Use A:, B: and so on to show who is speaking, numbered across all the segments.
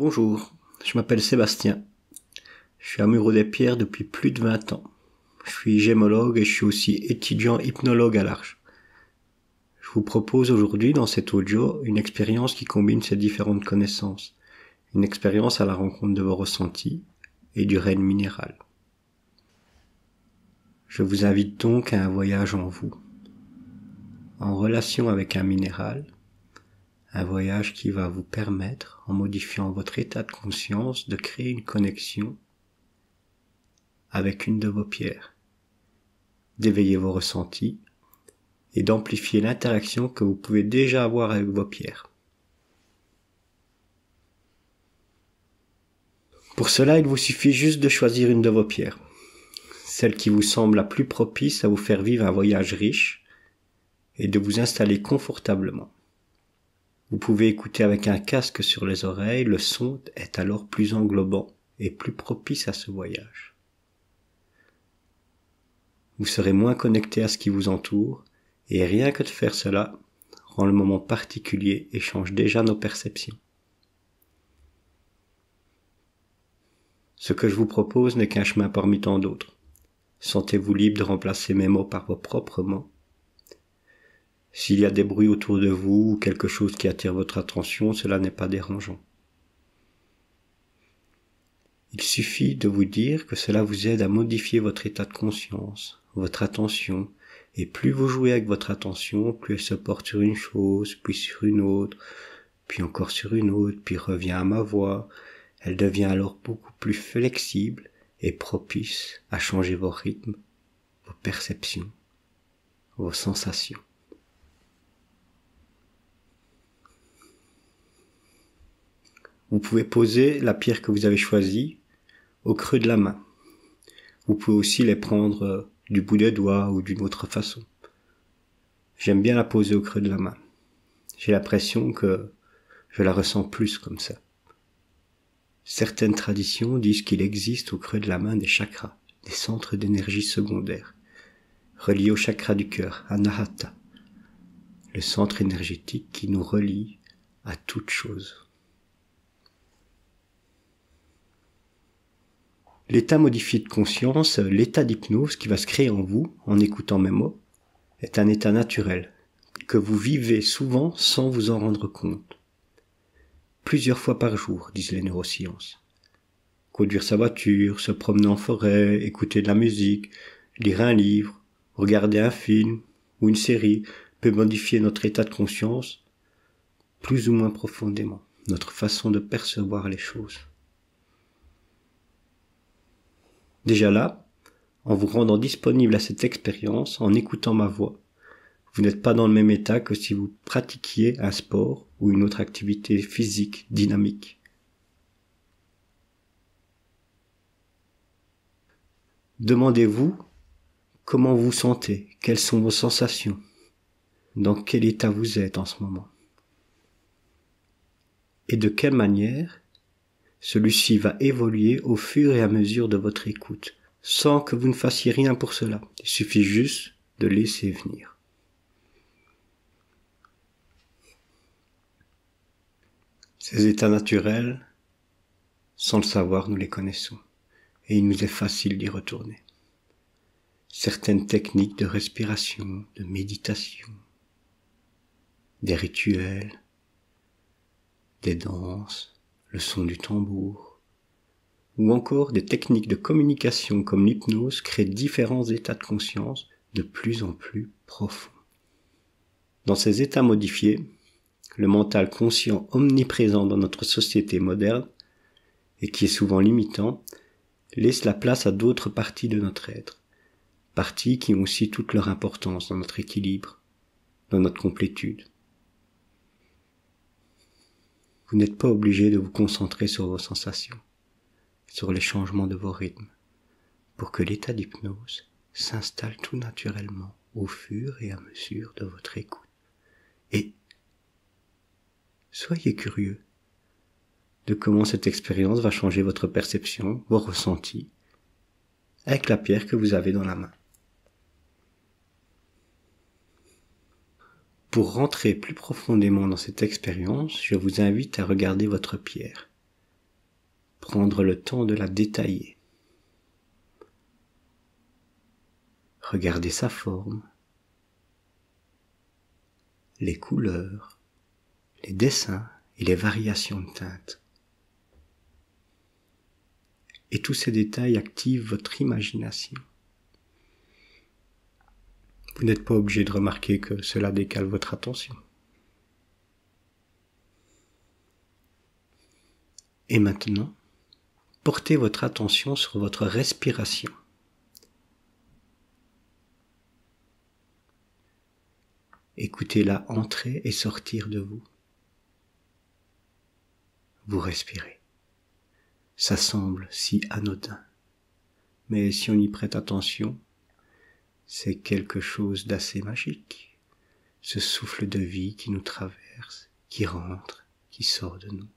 A: Bonjour, je m'appelle Sébastien. Je suis amoureux des pierres depuis plus de 20 ans. Je suis gémologue et je suis aussi étudiant hypnologue à l'Arche. Je vous propose aujourd'hui dans cet audio une expérience qui combine ces différentes connaissances. Une expérience à la rencontre de vos ressentis et du règne minéral. Je vous invite donc à un voyage en vous, en relation avec un minéral, un voyage qui va vous permettre, en modifiant votre état de conscience, de créer une connexion avec une de vos pierres, d'éveiller vos ressentis et d'amplifier l'interaction que vous pouvez déjà avoir avec vos pierres. Pour cela, il vous suffit juste de choisir une de vos pierres, celle qui vous semble la plus propice à vous faire vivre un voyage riche et de vous installer confortablement. Vous pouvez écouter avec un casque sur les oreilles, le son est alors plus englobant et plus propice à ce voyage. Vous serez moins connecté à ce qui vous entoure, et rien que de faire cela rend le moment particulier et change déjà nos perceptions. Ce que je vous propose n'est qu'un chemin parmi tant d'autres. Sentez-vous libre de remplacer mes mots par vos propres mots. S'il y a des bruits autour de vous ou quelque chose qui attire votre attention, cela n'est pas dérangeant. Il suffit de vous dire que cela vous aide à modifier votre état de conscience, votre attention, et plus vous jouez avec votre attention, plus elle se porte sur une chose, puis sur une autre, puis encore sur une autre, puis revient à ma voix. Elle devient alors beaucoup plus flexible et propice à changer vos rythmes, vos perceptions, vos sensations. Vous pouvez poser la pierre que vous avez choisie au creux de la main. Vous pouvez aussi les prendre du bout des doigts ou d'une autre façon. J'aime bien la poser au creux de la main. J'ai l'impression que je la ressens plus comme ça. Certaines traditions disent qu'il existe au creux de la main des chakras, des centres d'énergie secondaires, reliés au chakra du cœur, Anahata, le centre énergétique qui nous relie à toute chose. L'état modifié de conscience, l'état d'hypnose qui va se créer en vous, en écoutant mes mots, est un état naturel, que vous vivez souvent sans vous en rendre compte. Plusieurs fois par jour, disent les neurosciences. Conduire sa voiture, se promener en forêt, écouter de la musique, lire un livre, regarder un film ou une série peut modifier notre état de conscience plus ou moins profondément, notre façon de percevoir les choses. Déjà là, en vous rendant disponible à cette expérience, en écoutant ma voix, vous n'êtes pas dans le même état que si vous pratiquiez un sport ou une autre activité physique dynamique. Demandez-vous comment vous vous sentez, quelles sont vos sensations, dans quel état vous êtes en ce moment. Et de quelle manière celui-ci va évoluer au fur et à mesure de votre écoute, sans que vous ne fassiez rien pour cela. Il suffit juste de laisser venir. Ces états naturels, sans le savoir, nous les connaissons, et il nous est facile d'y retourner. Certaines techniques de respiration, de méditation, des rituels, des danses, le son du tambour, ou encore des techniques de communication comme l'hypnose créent différents états de conscience de plus en plus profonds. Dans ces états modifiés, le mental conscient omniprésent dans notre société moderne, et qui est souvent limitant, laisse la place à d'autres parties de notre être, parties qui ont aussi toute leur importance dans notre équilibre, dans notre complétude. Vous n'êtes pas obligé de vous concentrer sur vos sensations, sur les changements de vos rythmes, pour que l'état d'hypnose s'installe tout naturellement au fur et à mesure de votre écoute. Et soyez curieux de comment cette expérience va changer votre perception, vos ressentis, avec la pierre que vous avez dans la main. Pour rentrer plus profondément dans cette expérience, je vous invite à regarder votre pierre, prendre le temps de la détailler. Regardez sa forme, les couleurs, les dessins et les variations de teintes. Et tous ces détails activent votre imagination. Vous n'êtes pas obligé de remarquer que cela décale votre attention. Et maintenant, portez votre attention sur votre respiration. Écoutez-la entrer et sortir de vous. Vous respirez. Ça semble si anodin. Mais si on y prête attention, c'est quelque chose d'assez magique. Ce souffle de vie qui nous traverse, qui rentre, qui sort de nous.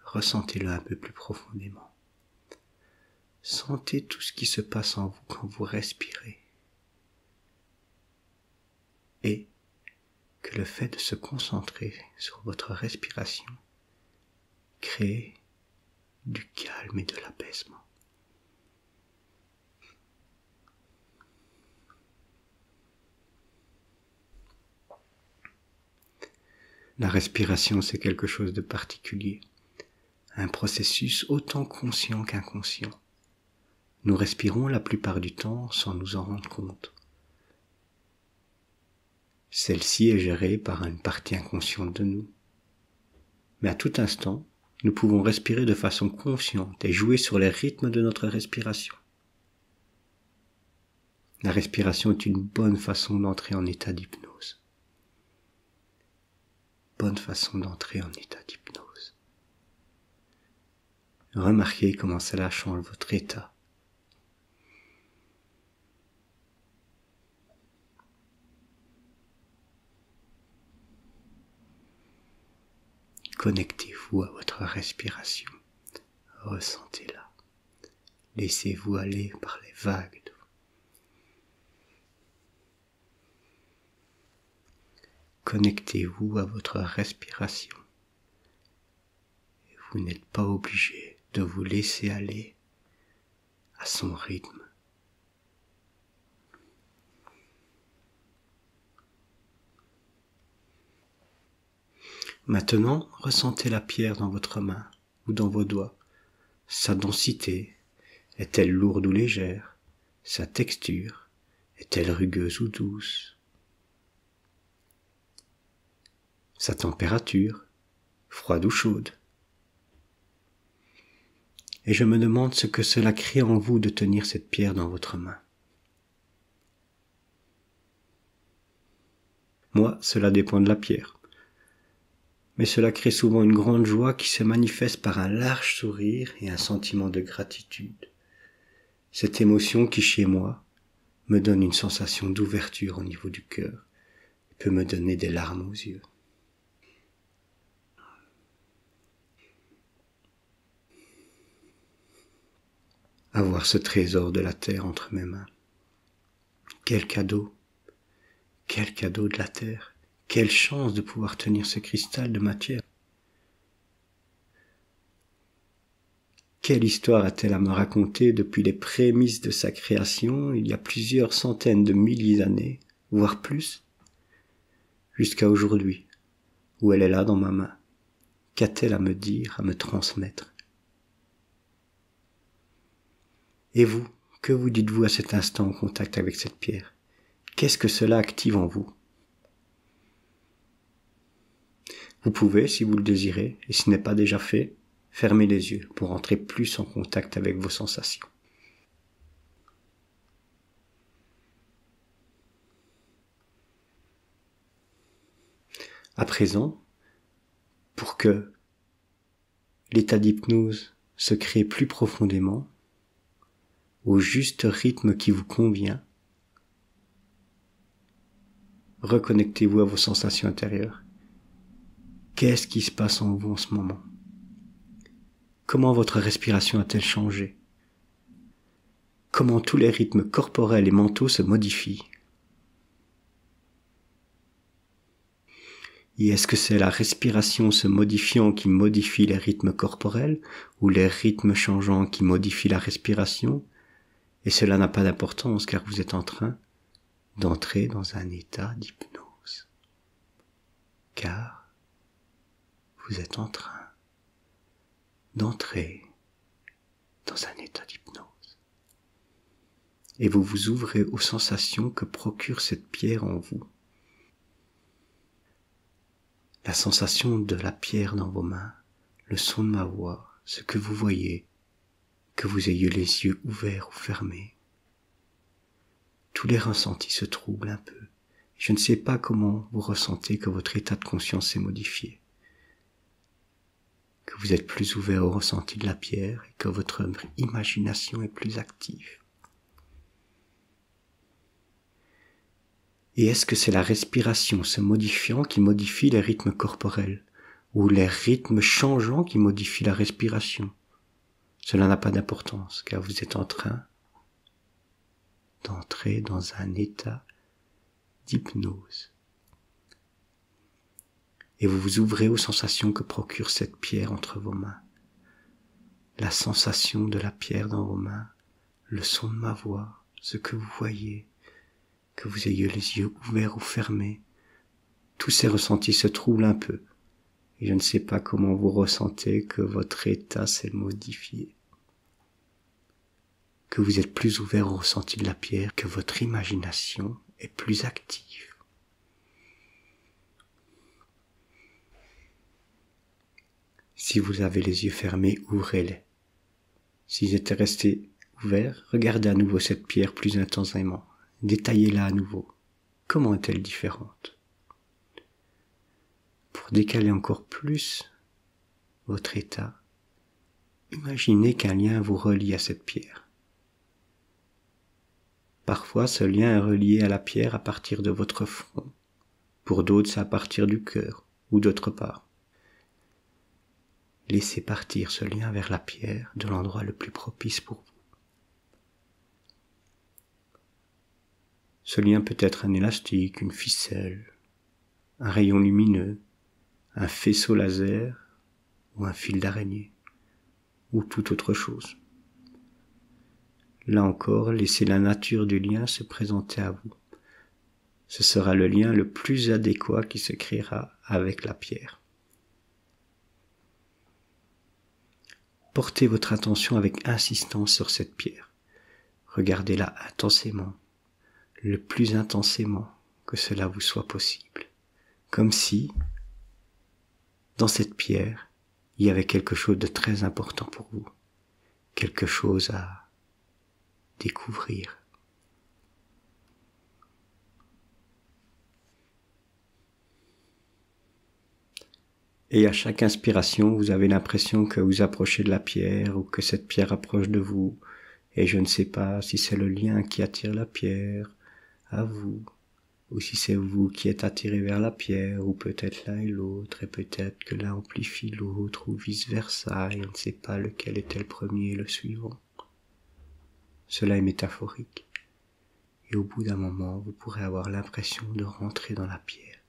A: Ressentez-le un peu plus profondément. Sentez tout ce qui se passe en vous quand vous respirez. Et que le fait de se concentrer sur votre respiration crée du calme et de l'apaisement. La respiration, c'est quelque chose de particulier, un processus autant conscient qu'inconscient. Nous respirons la plupart du temps sans nous en rendre compte. Celle-ci est gérée par une partie inconsciente de nous. Mais à tout instant, nous pouvons respirer de façon consciente et jouer sur les rythmes de notre respiration. La respiration est une bonne façon d'entrer en état d'hypnose. Bonne façon d'entrer en état d'hypnose. Remarquez comment cela change votre état. Connectez-vous à votre respiration. Ressentez-la. Laissez-vous aller par les vagues de vous. Connectez-vous à votre respiration. Et vous n'êtes pas obligé de vous laisser aller à son rythme. Maintenant, ressentez la pierre dans votre main ou dans vos doigts. Sa densité, est-elle lourde ou légère? Sa texture, est-elle rugueuse ou douce? Sa température, froide ou chaude? Et je me demande ce que cela crée en vous de tenir cette pierre dans votre main. Moi, cela dépend de la pierre. Mais cela crée souvent une grande joie qui se manifeste par un large sourire et un sentiment de gratitude. Cette émotion qui, chez moi, me donne une sensation d'ouverture au niveau du cœur et peut me donner des larmes aux yeux. Avoir ce trésor de la terre entre mes mains. Quel cadeau de la terre. Quelle chance de pouvoir tenir ce cristal de matière. Quelle histoire a-t-elle à me raconter depuis les prémices de sa création, il y a plusieurs centaines de milliers d'années, voire plus, jusqu'à aujourd'hui, où elle est là dans ma main. Qu'a-t-elle à me dire, à me transmettre? Et vous, que vous dites-vous à cet instant en contact avec cette pierre? Qu'est-ce que cela active en vous? Vous pouvez, si vous le désirez, et ce n'est pas déjà fait, fermer les yeux pour entrer plus en contact avec vos sensations. À présent, pour que l'état d'hypnose se crée plus profondément, au juste rythme qui vous convient, reconnectez-vous à vos sensations intérieures. Qu'est-ce qui se passe en vous en ce moment? Comment votre respiration a-t-elle changé? Comment tous les rythmes corporels et mentaux se modifient? Et est-ce que c'est la respiration se modifiant qui modifie les rythmes corporels ou les rythmes changeants qui modifient la respiration? Et cela n'a pas d'importance car vous êtes en train d'entrer dans un état d'hypnose. Car vous êtes en train d'entrer dans un état d'hypnose. Et vous vous ouvrez aux sensations que procure cette pierre en vous. La sensation de la pierre dans vos mains, le son de ma voix, ce que vous voyez, que vous ayez les yeux ouverts ou fermés. Tous les ressentis se troublent un peu. Je ne sais pas comment vous ressentez que votre état de conscience s'est modifié, que vous êtes plus ouvert au ressenti de la pierre et que votre imagination est plus active. Et est-ce que c'est la respiration se modifiant qui modifie les rythmes corporels ou les rythmes changeants qui modifient la respiration? Cela n'a pas d'importance car vous êtes en train d'entrer dans un état d'hypnose. Et vous vous ouvrez aux sensations que procure cette pierre entre vos mains. La sensation de la pierre dans vos mains, le son de ma voix, ce que vous voyez, que vous ayez les yeux ouverts ou fermés. Tous ces ressentis se troublent un peu. Et je ne sais pas comment vous ressentez que votre état s'est modifié. Que vous êtes plus ouvert au ressenti de la pierre, que votre imagination est plus active. Si vous avez les yeux fermés, ouvrez-les. S'ils étaient restés ouverts, regardez à nouveau cette pierre plus intensément. Détaillez-la à nouveau. Comment est-elle différente? Pour décaler encore plus votre état, imaginez qu'un lien vous relie à cette pierre. Parfois, ce lien est relié à la pierre à partir de votre front. Pour d'autres, c'est à partir du cœur ou d'autre part. Laissez partir ce lien vers la pierre de l'endroit le plus propice pour vous. Ce lien peut être un élastique, une ficelle, un rayon lumineux, un faisceau laser ou un fil d'araignée, ou toute autre chose. Là encore, laissez la nature du lien se présenter à vous. Ce sera le lien le plus adéquat qui se créera avec la pierre. Portez votre attention avec insistance sur cette pierre. Regardez-la intensément, le plus intensément que cela vous soit possible. Comme si, dans cette pierre, il y avait quelque chose de très important pour vous. Quelque chose à découvrir. Et à chaque inspiration, vous avez l'impression que vous approchez de la pierre ou que cette pierre approche de vous. Et je ne sais pas si c'est le lien qui attire la pierre à vous, ou si c'est vous qui êtes attiré vers la pierre, ou peut-être l'un et l'autre, et peut-être que l'un amplifie l'autre, ou vice-versa, et on ne sait pas lequel était le premier et le suivant. Cela est métaphorique. Et au bout d'un moment, vous pourrez avoir l'impression de rentrer dans la pierre,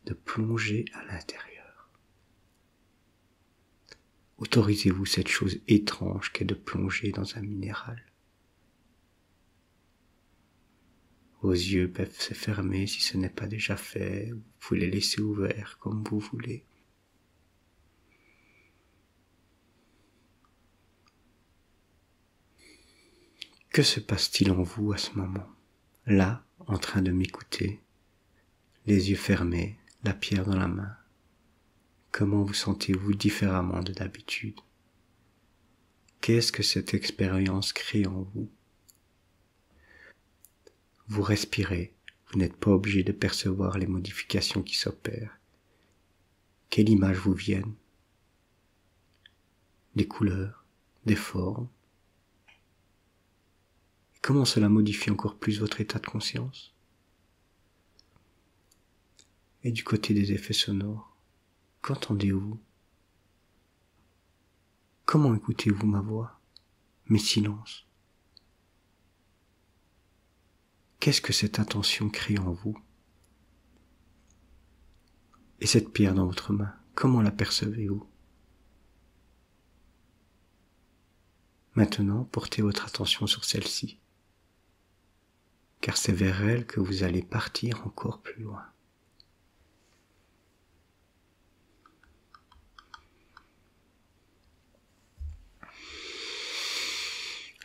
A: de plonger à l'intérieur. Autorisez-vous cette chose étrange qu'est de plonger dans un minéral. Vos yeux peuvent se fermer si ce n'est pas déjà fait, vous pouvez les laisser ouverts comme vous voulez. Que se passe-t-il en vous à ce moment? Là, en train de m'écouter, les yeux fermés, la pierre dans la main. Comment vous sentez-vous différemment de d'habitude? Qu'est-ce que cette expérience crée en vous? Vous respirez, vous n'êtes pas obligé de percevoir les modifications qui s'opèrent. Quelles images vous viennent? Des couleurs, des formes. Et comment cela modifie encore plus votre état de conscience? Et du côté des effets sonores, qu'entendez-vous? Comment écoutez-vous ma voix, mes silences? Qu'est-ce que cette intention crée en vous? Et cette pierre dans votre main, comment la percevez-vous? Maintenant, portez votre attention sur celle-ci, car c'est vers elle que vous allez partir encore plus loin.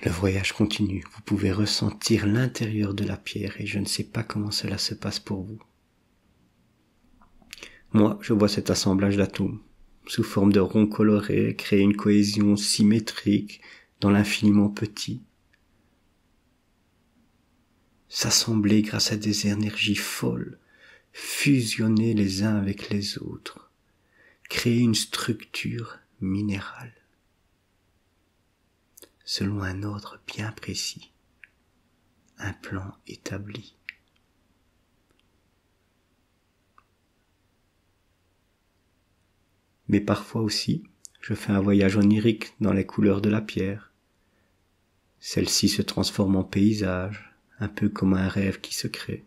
A: Le voyage continue, vous pouvez ressentir l'intérieur de la pierre et je ne sais pas comment cela se passe pour vous. Moi, je vois cet assemblage d'atomes, sous forme de ronds colorés, créer une cohésion symétrique dans l'infiniment petit. S'assembler grâce à des énergies folles, fusionner les uns avec les autres, créer une structure minérale, selon un ordre bien précis, un plan établi. Mais parfois aussi, je fais un voyage onirique dans les couleurs de la pierre. Celle-ci se transforme en paysage, un peu comme un rêve qui se crée.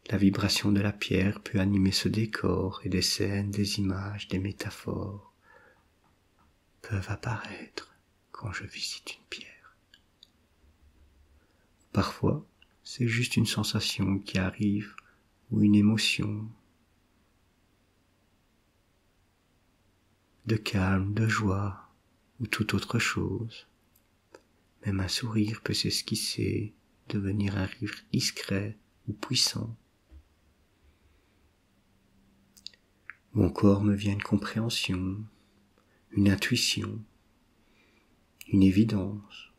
A: La vibration de la pierre peut animer ce décor et des scènes, des images, des métaphores peuvent apparaître quand je visite une pierre. Parfois, c'est juste une sensation qui arrive ou une émotion de calme, de joie ou toute autre chose. Même un sourire peut s'esquisser, devenir un rire discret ou puissant. Ou encore me vient une compréhension, une intuition, une évidence.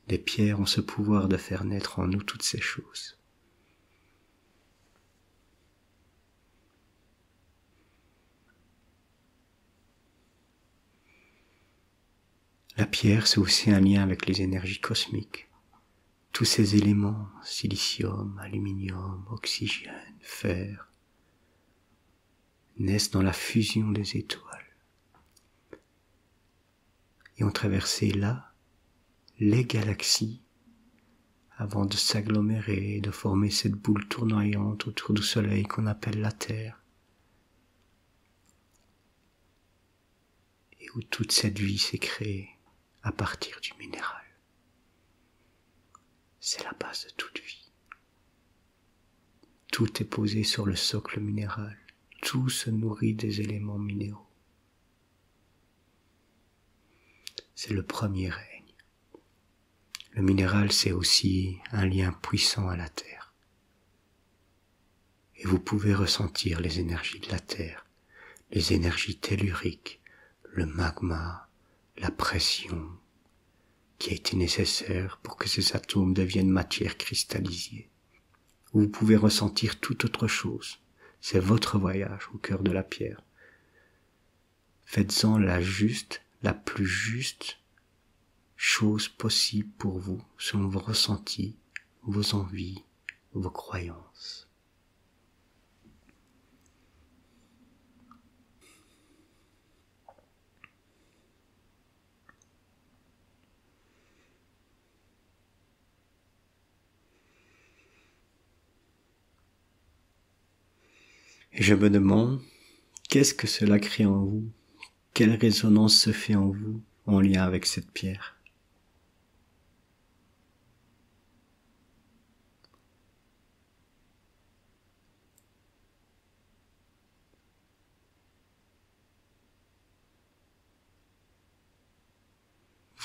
A: Les pierres ont ce pouvoir de faire naître en nous toutes ces choses. La pierre, c'est aussi un lien avec les énergies cosmiques. Tous ces éléments, silicium, aluminium, oxygène, fer, naissent dans la fusion des étoiles et ont traversé là les galaxies avant de s'agglomérer et de former cette boule tournoyante autour du Soleil qu'on appelle la Terre et où toute cette vie s'est créée à partir du minéral. C'est la base de toute vie. Tout est posé sur le socle minéral. Tout se nourrit des éléments minéraux. C'est le premier règne. Le minéral, c'est aussi un lien puissant à la terre. Et vous pouvez ressentir les énergies de la terre, les énergies telluriques, le magma, la pression qui a été nécessaire pour que ces atomes deviennent matière cristallisée. Vous pouvez ressentir toute autre chose. C'est votre voyage au cœur de la pierre. Faites-en la plus juste chose possible pour vous, selon vos ressentis, vos envies, vos croyances. Et je me demande, qu'est-ce que cela crée en vous? Quelle résonance se fait en vous en lien avec cette pierre?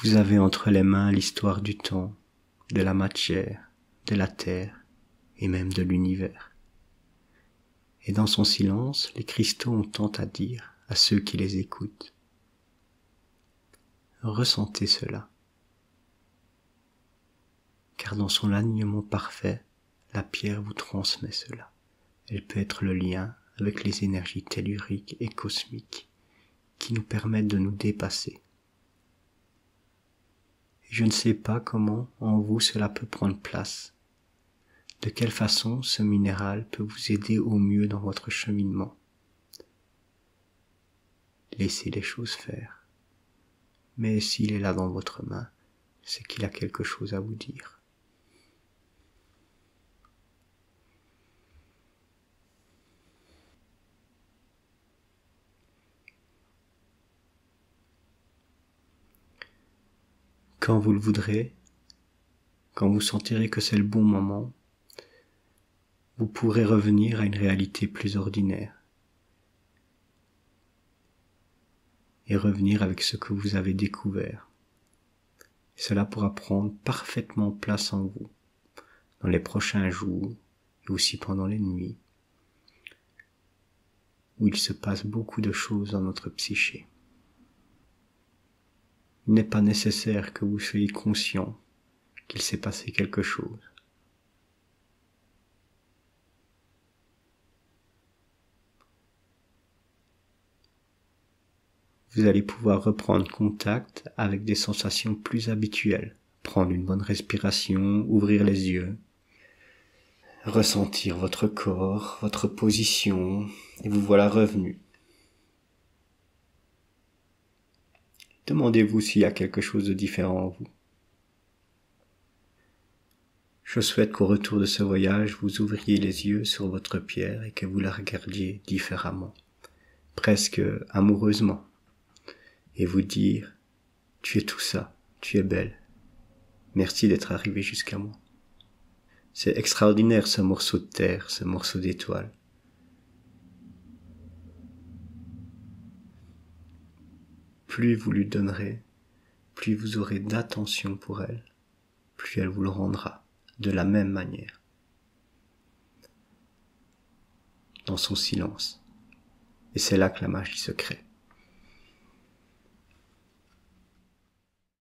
A: Vous avez entre les mains l'histoire du temps, de la matière, de la terre et même de l'univers. Et dans son silence, les cristaux ont tant à dire à ceux qui les écoutent. Ressentez cela. Car dans son alignement parfait, la pierre vous transmet cela. Elle peut être le lien avec les énergies telluriques et cosmiques qui nous permettent de nous dépasser. Et je ne sais pas comment en vous cela peut prendre place. De quelle façon ce minéral peut vous aider au mieux dans votre cheminement. Laissez les choses faire. Mais s'il est là dans votre main, c'est qu'il a quelque chose à vous dire. quand vous le voudrez, quand vous sentirez que c'est le bon moment, vous pourrez revenir à une réalité plus ordinaire et revenir avec ce que vous avez découvert. Et cela pourra prendre parfaitement place en vous dans les prochains jours et aussi pendant les nuits où il se passe beaucoup de choses dans notre psyché. Il n'est pas nécessaire que vous soyez conscient qu'il s'est passé quelque chose. Vous allez pouvoir reprendre contact avec des sensations plus habituelles. Prendre une bonne respiration, ouvrir les yeux, ressentir votre corps, votre position, et vous voilà revenu. Demandez-vous s'il y a quelque chose de différent en vous. Je souhaite qu'au retour de ce voyage, vous ouvriez les yeux sur votre pierre et que vous la regardiez différemment, presque amoureusement, et vous dire « Tu es tout ça, tu es belle, merci d'être arrivé jusqu'à moi ». C'est extraordinaire ce morceau de terre, ce morceau d'étoile. Plus vous lui donnerez, plus vous aurez d'attention pour elle, plus elle vous le rendra de la même manière, dans son silence. Et c'est là que la magie se crée.